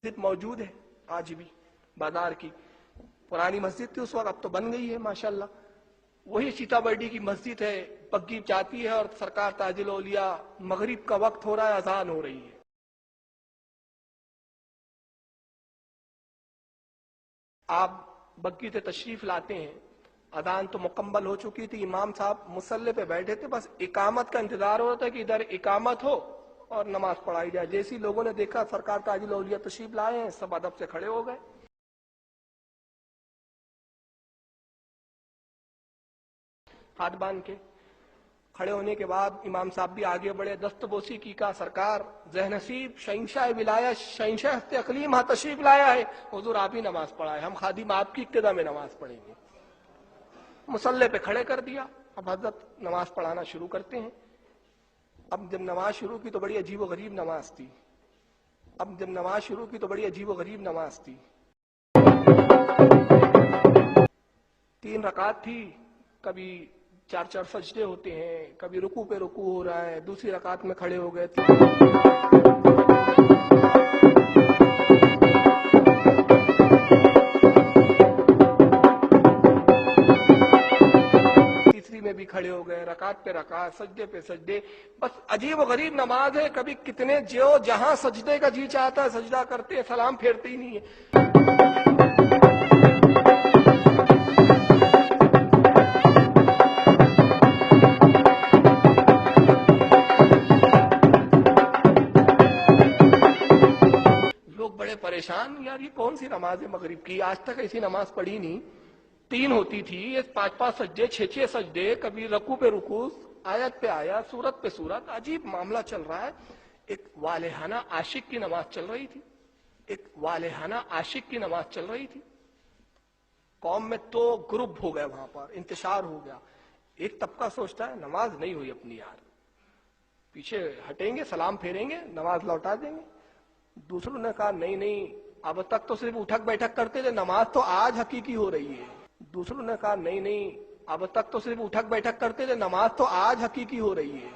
मस्जिद मौजूद है आज भी, बाजार की पुरानी मस्जिद थी उस वक्त, अब तो बन गई है माशाल्लाह। वही सीताबर्डी की मस्जिद है, बग्गी जाती है और सरकार ताजुल औलिया, मगरिब का वक्त हो रहा है, अजान हो रही है। आप बग्गी से तशरीफ लाते हैं, अजान तो मुकम्मल हो चुकी थी, इमाम साहब मुसल्ले पे बैठे थे, बस इकामत का इंतजार हो रहा था कि इधर इकामत हो और नमाज पढ़ाई जाए। जैसे ही लोगों ने देखा सरकार ताजुल औलिया तशरीफ लाए हैं, सब अदब से खड़े हो गए। हाथ बांध के खड़े होने के बाद इमाम साहब भी आगे बढ़े, दस्तबोसी की का सरकार जहनसीब शहंशाह विलाया शहंशाह अकलीम हाँ तशरीफ लाया है, हुजूर आप ही नमाज पढ़ाए, हम खादिम आपकी इक्तदा में नमाज पढ़ेंगे। मुसल्ले पे खड़े कर दिया, अब हजरत नमाज पढ़ाना शुरू करते हैं। अब जब नमाज शुरू की तो बड़ी अजीब व गरीब नमाज थी। अब जब नमाज शुरू की तो बड़ी अजीब व गरीब नमाज थी। 3 रकात थी, कभी 4-4 सजदे होते हैं, कभी रुकू पे रुकू हो रहा है, दूसरी रकात में खड़े हो गए थे। तीसरी में भी खड़े हो गए, रकात पे रकात, सजदे पे सजदे, बस अजीब व गरीब नमाज है। कभी कितने जो जहां सजदे का जी चाहता है सजदा करते हैं, सलाम फेरते ही नहीं है। बड़े परेशान, यार ये कौन सी नमाज है मगरिब की, आज तक ऐसी नमाज पढ़ी नहीं। 3 होती थी, ये 5-5 सजदे, 6-6 सजदे, कभी रकू पे रुकू, आयत पे आयत, सूरत पे सूरत, अजीब मामला चल रहा है। एक वालेहाना आशिक की नमाज चल रही थी, एक वालेहाना आशिक की नमाज चल रही थी। कौम में तो ग्रुप हो गए, वहां पर इंतशार हो गया। एक तबका सोचता है नमाज नहीं हुई अपनी, यार पीछे हटेंगे, सलाम फेरेंगे, नमाज लौटा देंगे। दूसरों ने कहा नहीं नहीं, अब तक तो सिर्फ उठक बैठक करते थे, नमाज तो आज हकीकी हो रही है। दूसरों ने कहा नहीं नहीं, अब तक तो सिर्फ उठक बैठक करते थे, नमाज तो आज हकीकी हो रही है।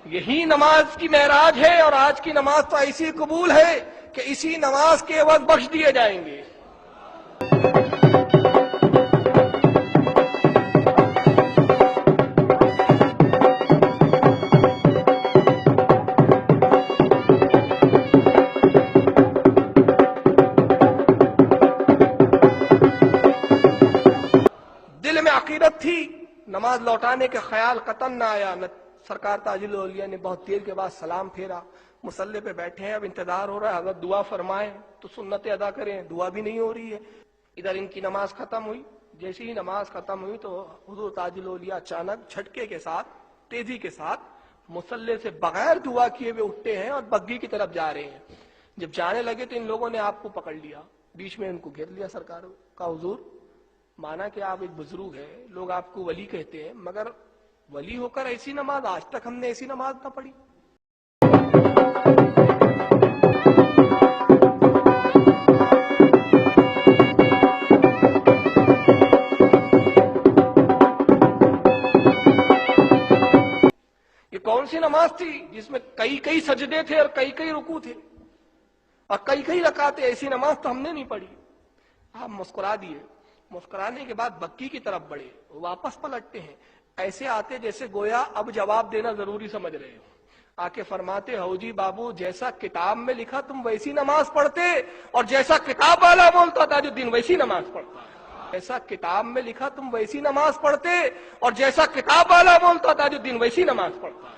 यही नमाज की महराज है, और आज की नमाज तो ऐसी कबूल है कि इसी नमाज के एवज बख्श दिए जाएंगे। दिल में अकीदत थी, नमाज लौटाने का ख्याल कतन ना आया। सरकार ताजुल औलिया ने बहुत देर के बाद सलाम फेरा, मुसल्ले पे बैठे हैं, अब इंतजार हो रहा है, अगर दुआ फरमाएं तो सुन्नतें अदा करें, दुआ भी नहीं हो रही है। इधर इनकी नमाज खत्म हुई, जैसे ही नमाज खत्म हुई तो हुजूर ताजुल औलिया अचानक झटके के साथ, तेजी के साथ मुसल्ले से बगैर दुआ किए हुए उठते हैं और बग्गी की तरफ जा रहे हैं। जब जाने लगे तो इन लोगों ने आपको पकड़ लिया, बीच में इनको घेर लिया सरकार का। हुजूर माना कि आप एक बुजुर्ग है, लोग आपको वली कहते हैं, मगर वली होकर ऐसी नमाज, आज तक हमने ऐसी नमाज ना पढ़ी। ये कौन सी नमाज थी जिसमें कई कई सजदे थे और कई कई रुकू थे और कई कई रकातें? ऐसी नमाज तो हमने नहीं पढ़ी। आप मुस्कुरा दिए, मुस्कुराने के बाद बग्गी की तरफ बढ़े, वापस पलटते हैं, ऐसे आते जैसे गोया अब जवाब देना जरूरी समझ रहे हो। आके फरमाते, हौजी बाबू जैसा किताब में लिखा तुम वैसी नमाज पढ़ते, और जैसा किताब वाला बोलता था जो दिन वैसी नमाज पढ़ता है। जैसा किताब में लिखा तुम वैसी नमाज पढ़ते, और जैसा किताब वाला बोलता था जो दिन वैसी नमाज पढ़ता है।